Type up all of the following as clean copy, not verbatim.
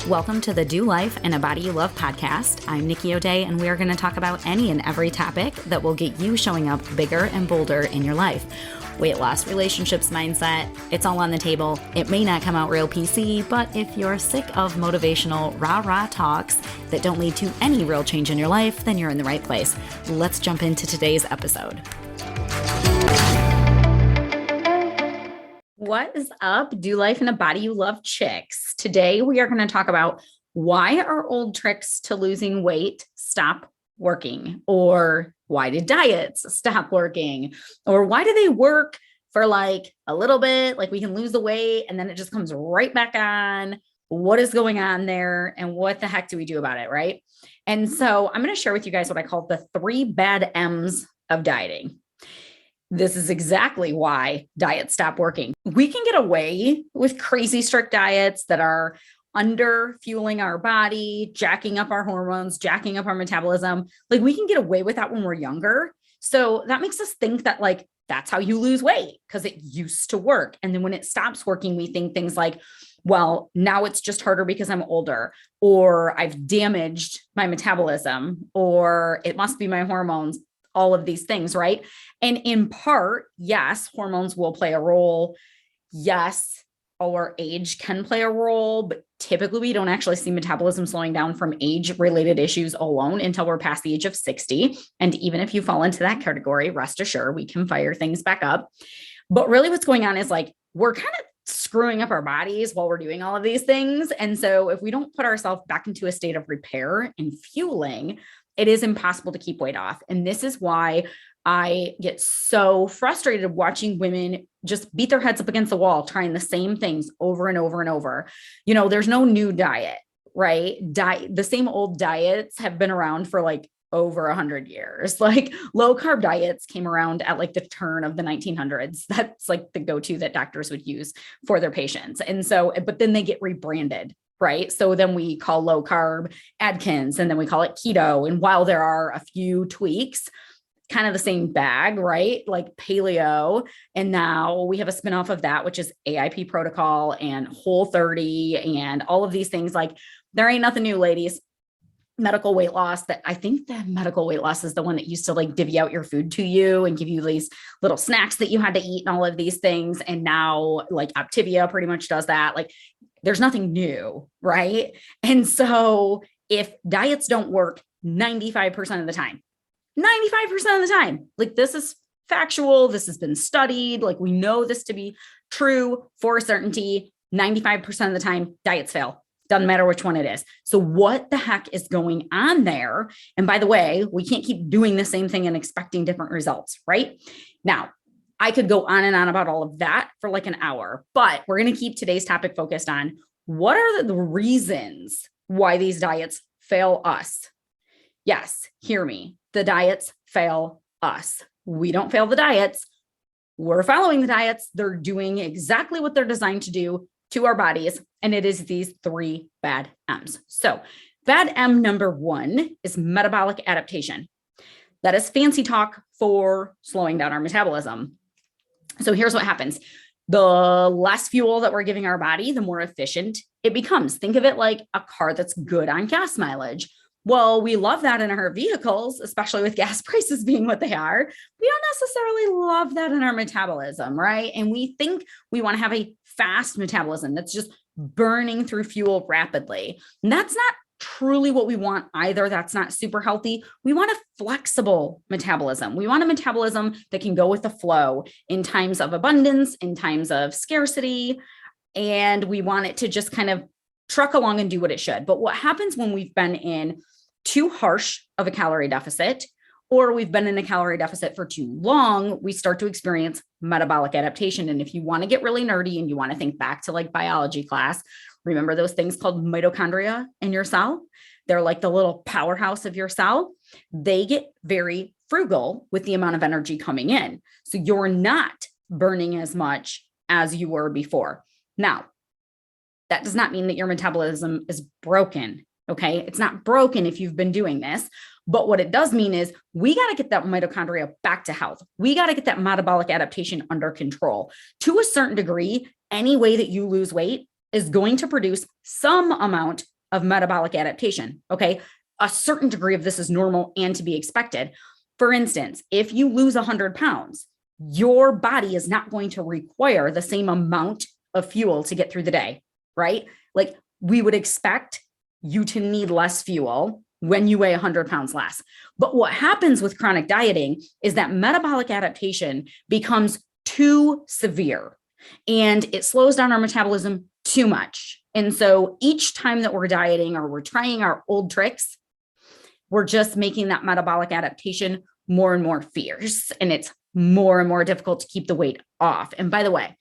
Welcome to the Do Life in a Body You Love podcast. I'm Nikki O'Day, and we are going to talk about any and every topic that will get you showing up bigger and bolder in your life. Weight loss, relationships, mindset, it's all on the table. It may not come out real PC, but if you're sick of motivational rah-rah talks that don't lead to any real change in your life, then you're in the right place. Let's jump into today's episode. What is up, Do Life in a Body You Love chicks? Today, we are going to talk about why our old tricks to losing weight stop working, or why did diets stop working, or why do they work for like a little bit, like we can lose the weight and then it just comes right back on. What is going on there and what the heck do we do about it, right? And so I'm going to share with you guys what I call the 3 bad M's of dieting. This is exactly why diets stop working. We can get away with crazy strict diets that are under fueling our body, jacking up our hormones, jacking up our metabolism. Like we can get away with that when we're younger. So that makes us think that like, that's how you lose weight because it used to work. And then when it stops working, we think things like, well, now it's just harder because I'm older, or I've damaged my metabolism, or it must be my hormones. All of these things, right? And in part, yes, hormones will play a role. Yes, our age can play a role, but typically we don't actually see metabolism slowing down from age-related issues alone until we're past the age of 60. And even if you fall into that category, rest assured, we can fire things back up. But really what's going on is like, we're kind of screwing up our bodies while we're doing all of these things. And so if we don't put ourselves back into a state of repair and fueling, it is impossible to keep weight off. And this is why I get so frustrated watching women just beat their heads up against the wall, trying the same things over and over and over. You know, there's no new diet, right? The same old diets have been around for like over 100 years. Like low carb diets came around at like the turn of the 1900s. That's like the go-to that doctors would use for their patients. And so, but then they get rebranded. Right. So then we call low carb Atkins, and then we call it keto. And while there are a few tweaks, kind of the same bag, right? Like paleo. And now we have a spinoff of that, which is AIP protocol and Whole30 and all of these things. Like there ain't nothing new, ladies. Medical weight loss, that I think that medical weight loss is the one that used to like divvy out your food to you and give you these little snacks that you had to eat and all of these things. And now like Optivia pretty much does that. Like there's nothing new, right? And so if diets don't work 95% of the time, 95% of the time, like this is factual, this has been studied, like we know this to be true for certainty, 95% of the time, diets fail. Doesn't matter which one it is. So what the heck is going on there? And by the way, we can't keep doing the same thing and expecting different results, right? Now, I could go on and on about all of that for like an hour, but we're going to keep today's topic focused on what are the reasons why these diets fail us. Yes, hear me. The diets fail us. We don't fail the diets. We're following the diets. They're doing exactly what they're designed to do to our bodies. And it is these 3 bad M's. So bad M number 1 is metabolic adaptation. That is fancy talk for slowing down our metabolism. So here's what happens. The less fuel that we're giving our body, the more efficient it becomes. Think of it like a car that's good on gas mileage. Well, we love that in our vehicles, especially with gas prices being what they are. We don't necessarily love that in our metabolism, right? And we think we want to have a fast metabolism that's just burning through fuel rapidly. And that's not truly what we want either. That's not super healthy. We want a flexible metabolism. We want a metabolism that can go with the flow in times of abundance, in times of scarcity, and we want it to just kind of truck along and do what it should. But what happens when we've been in too harsh of a calorie deficit, or we've been in a calorie deficit for too long, we start to experience metabolic adaptation. And if you want to get really nerdy and you want to think back to like biology class, remember those things called mitochondria in your cell? They're like the little powerhouse of your cell. They get very frugal with the amount of energy coming in. So you're not burning as much as you were before. Now, that does not mean that your metabolism is broken. Okay. It's not broken if you've been doing this, but what it does mean is we got to get that mitochondria back to health. We got to get that metabolic adaptation under control. To a certain degree, any way that you lose weight is going to produce some amount of metabolic adaptation. Okay. A certain degree of this is normal and to be expected. For instance, if you lose 100 pounds, your body is not going to require the same amount of fuel to get through the day, right? Like we would expect you to need less fuel when you weigh 100 pounds less. But what happens with chronic dieting is that metabolic adaptation becomes too severe and it slows down our metabolism too much. And so each time that we're dieting or we're trying our old tricks, we're just making that metabolic adaptation more and more fierce, and it's more and more difficult to keep the weight off. And by the way,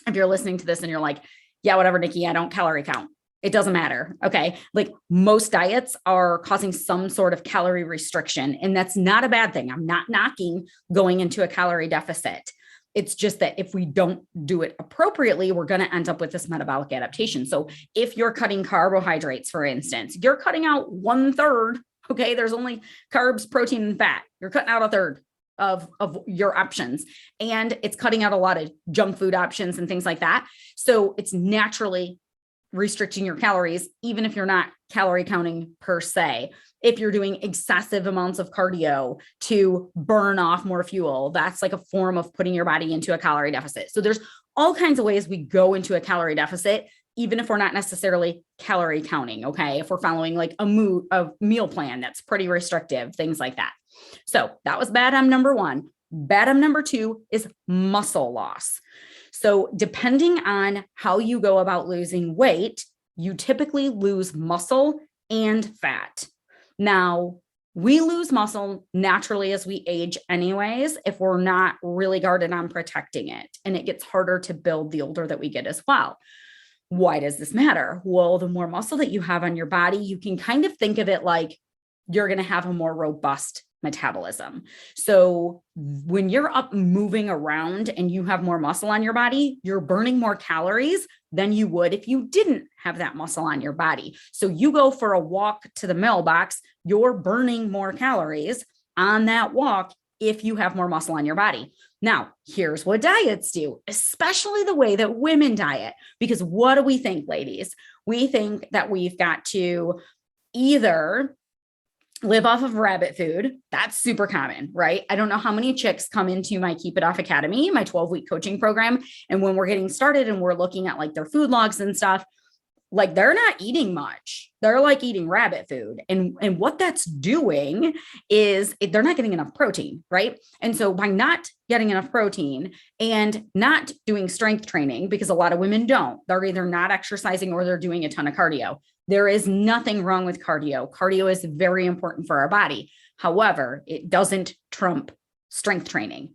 if you're listening to this and you're like, yeah, whatever, Nikki, I don't calorie count. It doesn't matter. Okay. Like most diets are causing some sort of calorie restriction, and that's not a bad thing. I'm not knocking going into a calorie deficit. It's just that if we don't do it appropriately, we're going to end up with this metabolic adaptation. So if you're cutting carbohydrates, for instance, you're cutting out 1/3. Okay. There's only carbs, protein, and fat. You're cutting out 1/3 of your options, and it's cutting out a lot of junk food options and things like that. So it's naturally restricting your calories, even if you're not calorie counting per se. If you're doing excessive amounts of cardio to burn off more fuel, that's like a form of putting your body into a calorie deficit. So there's all kinds of ways we go into a calorie deficit, even if we're not necessarily calorie counting. Okay. If we're following like a meal plan that's pretty restrictive, things like that. So that was bad M number one. Bad M number two is muscle loss. So depending on how you go about losing weight, you typically lose muscle and fat. Now, we lose muscle naturally as we age anyways, if we're not really guarded on protecting it. And it gets harder to build the older that we get as well. Why does this matter? Well, the more muscle that you have on your body, you can kind of think of it like you're going to have a more robust metabolism. So when you're up moving around and you have more muscle on your body, you're burning more calories than you would if you didn't have that muscle on your body. So you go for a walk to the mailbox, you're burning more calories on that walk if you have more muscle on your body. Now, here's what diets do, especially the way that women diet, because what do we think, ladies? We think that we've got to either live off of rabbit food. That's super common, right? I don't know how many chicks come into my Keep It Off Academy, my 12-week coaching program. And when we're getting started and we're looking at like their food logs and stuff, like they're not eating much. They're like eating rabbit food. And what that's doing is they're not getting enough protein, right? And so by not getting enough protein and not doing strength training, because a lot of women don't, they're either not exercising or they're doing a ton of cardio. There is nothing wrong with cardio. Cardio is very important for our body. However, it doesn't trump strength training.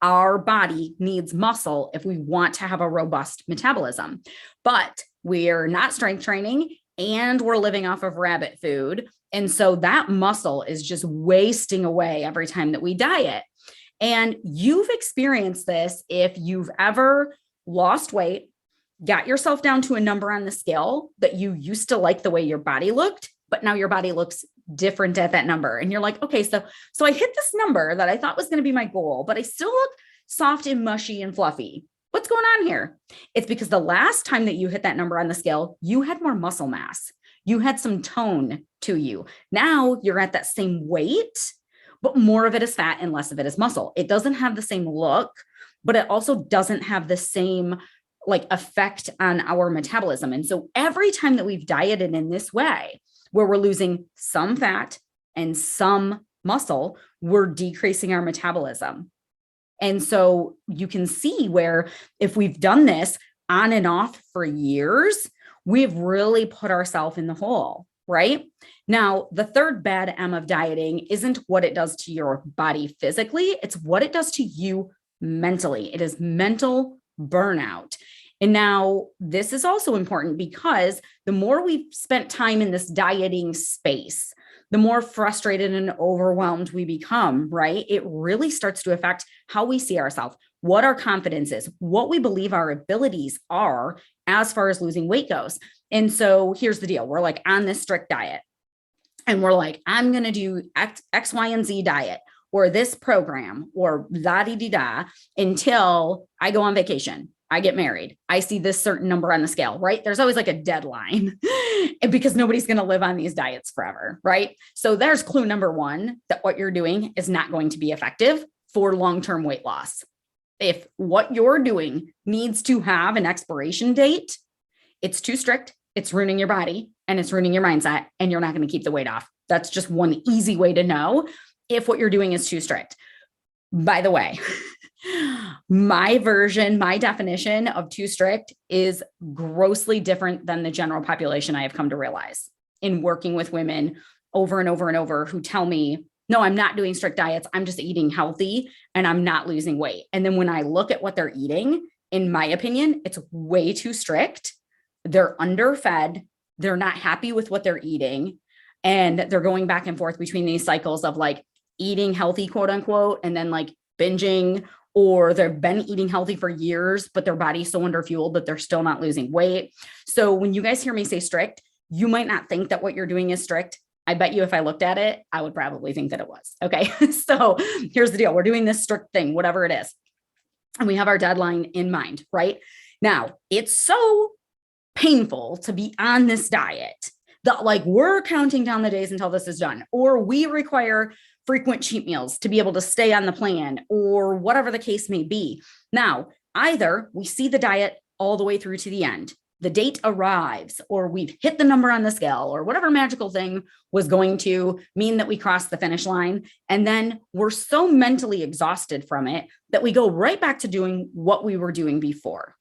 Our body needs muscle if we want to have a robust metabolism, but we're not strength training and we're living off of rabbit food. And so that muscle is just wasting away every time that we diet. And you've experienced this if you've ever lost weight, got yourself down to a number on the scale that you used to like the way your body looked, but now your body looks different at that number. And you're like, okay, so I hit this number that I thought was going to be my goal, but I still look soft and mushy and fluffy. What's going on here? It's because the last time that you hit that number on the scale, you had more muscle mass. You had some tone to you. Now you're at that same weight, but more of it is fat and less of it is muscle. It doesn't have the same look, but it also doesn't have the same like effect on our metabolism. And so every time that we've dieted in this way, where we're losing some fat and some muscle, we're decreasing our metabolism. And so you can see where if we've done this on and off for years, we've really put ourselves in the hole, right? Now, the third bad M of dieting isn't what it does to your body physically, it's what it does to you mentally. It is mental burnout. And now this is also important because the more we've spent time in this dieting space, the more frustrated and overwhelmed we become, right? It really starts to affect how we see ourselves, what our confidence is, what we believe our abilities are as far as losing weight goes. And so here's the deal. We're like on this strict diet and we're like, I'm going to do X, Y, and Z diet or this program or la-di-di-da until I go on vacation. I get married. I see this certain number on the scale, right? There's always like a deadline because nobody's going to live on these diets forever, right? So there's clue number one, that what you're doing is not going to be effective for long-term weight loss. If what you're doing needs to have an expiration date, it's too strict, it's ruining your body and it's ruining your mindset, and you're not going to keep the weight off. That's just one easy way to know if what you're doing is too strict. By the way, my version, my definition of too strict is grossly different than the general population. I have come to realize in working with women over and over and over who tell me, no, I'm not doing strict diets. I'm just eating healthy and I'm not losing weight. And then when I look at what they're eating, in my opinion, it's way too strict. They're underfed. They're not happy with what they're eating. And they're going back and forth between these cycles of like eating healthy, quote unquote, and then like binging, or they've been eating healthy for years, but their body's so underfueled that they're still not losing weight. So when you guys hear me say strict, you might not think that what you're doing is strict. I bet you if I looked at it, I would probably think that it was. Okay. So here's the deal. We're doing this strict thing, whatever it is. And we have our deadline in mind, right? Now, it's so painful to be on this diet that like we're counting down the days until this is done, or we require frequent cheat meals to be able to stay on the plan, or whatever the case may be. Now, either we see the diet all the way through to the end, the date arrives, or we've hit the number on the scale, or whatever magical thing was going to mean that we crossed the finish line. And then we're so mentally exhausted from it that we go right back to doing what we were doing before.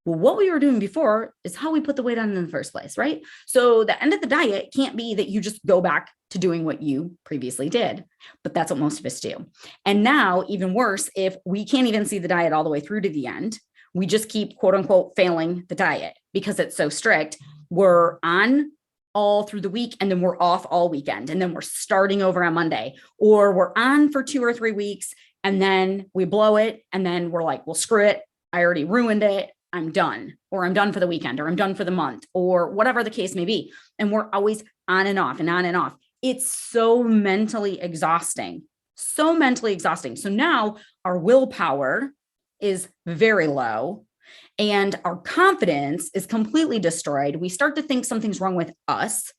Well, what we were doing before is how we put the weight on in the first place, right? So the end of the diet can't be that you just go back to doing what you previously did, but that's what most of us do. And now, even worse, if we can't even see the diet all the way through to the end, we just keep quote unquote failing the diet because it's so strict. We're on all through the week and then we're off all weekend. And then we're starting over on Monday, or we're on for 2 or 3 weeks and then we blow it. And then we're like, well, screw it. I already ruined it. I'm done, or I'm done for the weekend, or I'm done for the month, or whatever the case may be. And we're always on and off and on and off. It's so mentally exhausting, so mentally exhausting. So now our willpower is very low and our confidence is completely destroyed. We start to think something's wrong with us.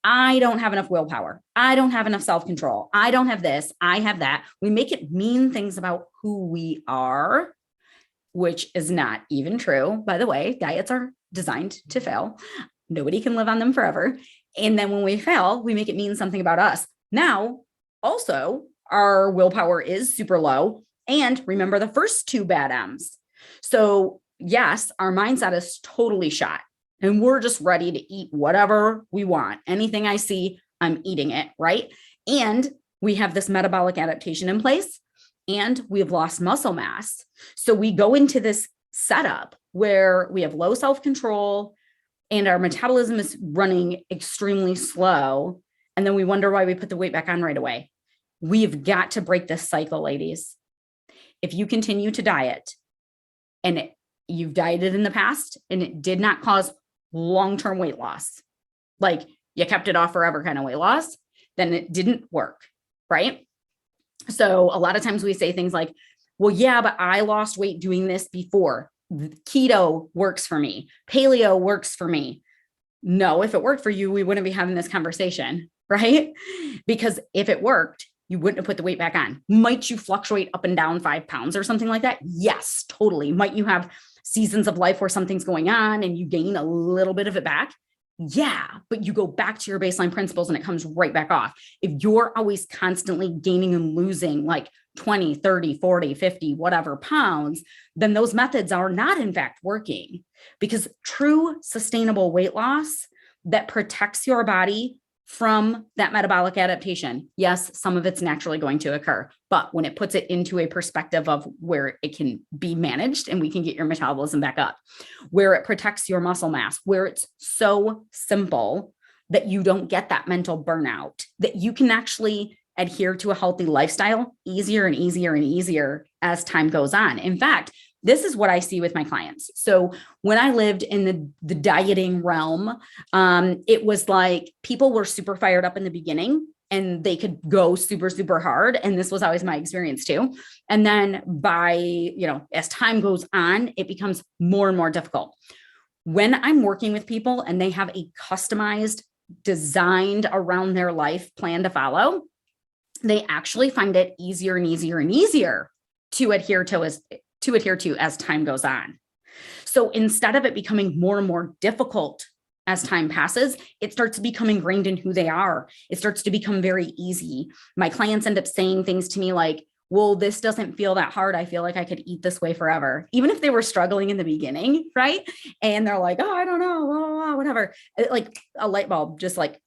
I don't have enough willpower. I don't have enough self-control. I don't have this. I have that. We make it mean things about who we are, which is not even true. By the way, diets are designed to fail. Nobody can live on them forever. And then when we fail, we make it mean something about us. Now, also, our willpower is super low. And remember the first 2 bad M's. So yes, our mindset is totally shot and we're just ready to eat whatever we want. Anything I see, I'm eating it, right? And we have this metabolic adaptation in place and we've lost muscle mass. So we go into this setup where we have low self-control and our metabolism is running extremely slow. And then we wonder why we put the weight back on right away. We've got to break this cycle, ladies. If you continue to diet and you've dieted in the past and it did not cause long-term weight loss, like you kept it off forever kind of weight loss, then it didn't work, right? So a lot of times we say things like, well, yeah, but I lost weight doing this before. Keto works for me. Paleo works for me. No, if it worked for you, we wouldn't be having this conversation, right? Because if it worked, you wouldn't have put the weight back on. Might you fluctuate up and down 5 pounds or something like that? Yes, totally. Might you have seasons of life where something's going on and you gain a little bit of it back? Yeah, but you go back to your baseline principles and it comes right back off. If you're always constantly gaining and losing like 20, 30, 40, 50, whatever pounds, then those methods are not in fact working, because true sustainable weight loss that protects your body from that metabolic adaptation. Yes, some of it's naturally going to occur, but when it puts it into a perspective of where it can be managed and we can get your metabolism back up, where it protects your muscle mass, where it's so simple that you don't get that mental burnout, that you can actually adhere to a healthy lifestyle easier and easier and easier as time goes on. In fact, this is what I see with my clients. So when I lived in the dieting realm, it was like people were super fired up in the beginning and they could go super, super hard. And this was always my experience too. And then as time goes on, it becomes more and more difficult. When I'm working with people and they have a customized, designed around their life plan to follow, they actually find it easier and easier and easier to adhere to as time goes on. So instead of it becoming more and more difficult as time passes, it starts to become ingrained in who they are. It starts to become very easy. My clients end up saying things to me like, well, this doesn't feel that hard. I feel like I could eat this way forever. Even if they were struggling in the beginning, right? And they're like, oh, I don't know, blah, blah, blah, whatever. Like a light bulb, just like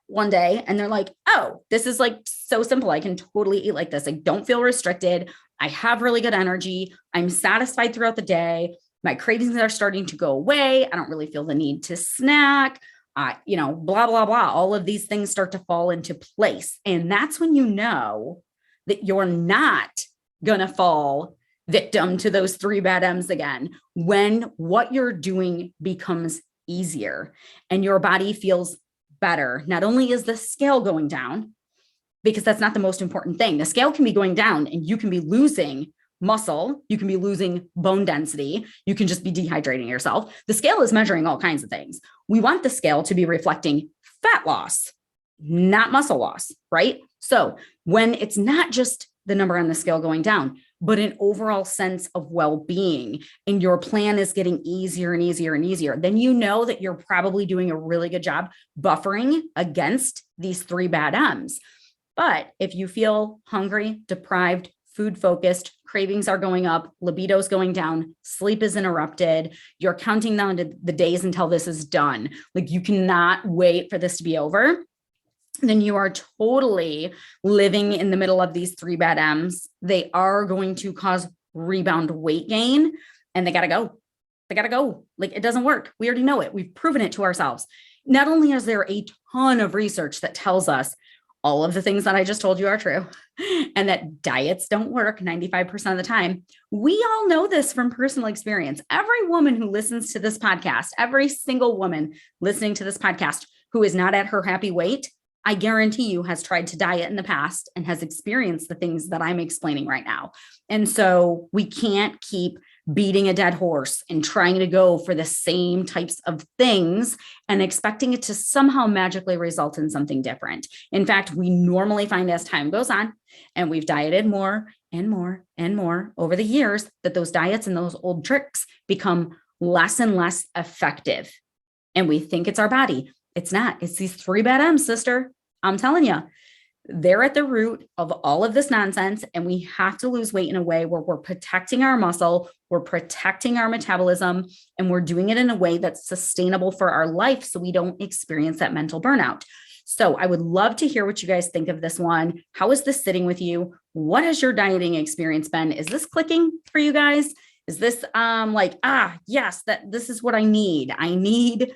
one day. And they're like, oh, this is like so simple. I can totally eat like this. I don't feel restricted. I have really good energy. I'm satisfied throughout the day. My cravings are starting to go away. I don't really feel the need to snack. Blah, blah, blah. All of these things start to fall into place. And that's when you know that you're not going to fall victim to those 3 bad M's again, when what you're doing becomes easier and your body feels better. Not only is the scale going down, because that's not the most important thing. The scale can be going down and you can be losing muscle, you can be losing bone density, you can just be dehydrating yourself. The scale is measuring all kinds of things. We want the scale to be reflecting fat loss, not muscle loss, right? So when it's not just the number on the scale going down, but an overall sense of well-being, and your plan is getting easier and easier and easier, then you know that you're probably doing a really good job buffering against these 3 bad M's. But if you feel hungry, deprived, food focused, cravings are going up, libido's going down, sleep is interrupted, you're counting down to the days until this is done, like you cannot wait for this to be over, then you are totally living in the middle of these 3 bad M's. They are going to cause rebound weight gain, and they got to go. They got to go. Like, it doesn't work. We already know it. We've proven it to ourselves. Not only is there a ton of research that tells us all of the things that I just told you are true, and that diets don't work 95% of the time. We all know this from personal experience. Every woman who listens to this podcast, every single woman listening to this podcast who is not at her happy weight, I guarantee you has tried to diet in the past and has experienced the things that I'm explaining right now. And so we can't keep beating a dead horse and trying to go for the same types of things and expecting it to somehow magically result in something different. In fact, we normally find as time goes on and we've dieted more and more and more over the years, that those diets and those old tricks become less and less effective. And we think it's our body. It's not. It's these 3 bad M's, sister. I'm telling you, they're at the root of all of this nonsense. And we have to lose weight in a way where we're protecting our muscle, we're protecting our metabolism, and we're doing it in a way that's sustainable for our life so we don't experience that mental burnout. So I would love to hear what you guys think of this one. How is this sitting with you? What has your dieting experience been? Is this clicking for you guys? Is this yes, that this is what I need. I need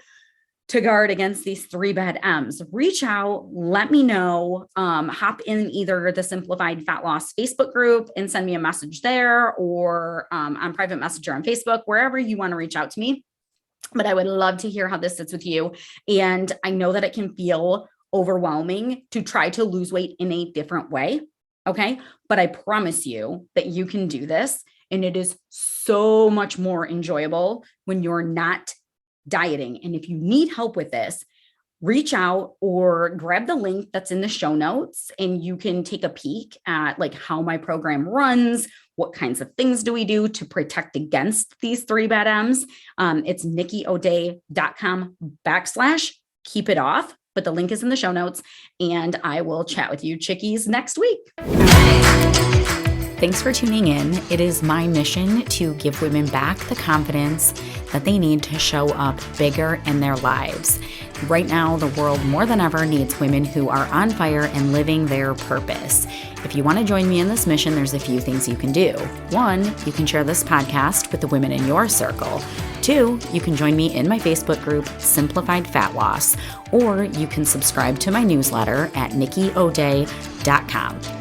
to guard against these 3 bad M's. Reach out, let me know, hop in either the Simplified Fat Loss Facebook group and send me a message there, or on private messenger on Facebook, wherever you want to reach out to me. But I would love to hear how this sits with you. And I know that it can feel overwhelming to try to lose weight in a different way. Okay. But I promise you that you can do this. And it is so much more enjoyable when you're not dieting. And if you need help with this, reach out or grab the link that's in the show notes, and you can take a peek at like how my program runs, what kinds of things do we do to protect against these 3 bad M's. It's nikkioday.com/keep it off, but the link is in the show notes, and I will chat with you chickies next week. Thanks for tuning in. It is my mission to give women back the confidence that they need to show up bigger in their lives. Right now, the world more than ever needs women who are on fire and living their purpose. If you want to join me in this mission, there's a few things you can do. 1, you can share this podcast with the women in your circle. 2, you can join me in my Facebook group, Simplified Fat Loss, or you can subscribe to my newsletter at nikkioday.com.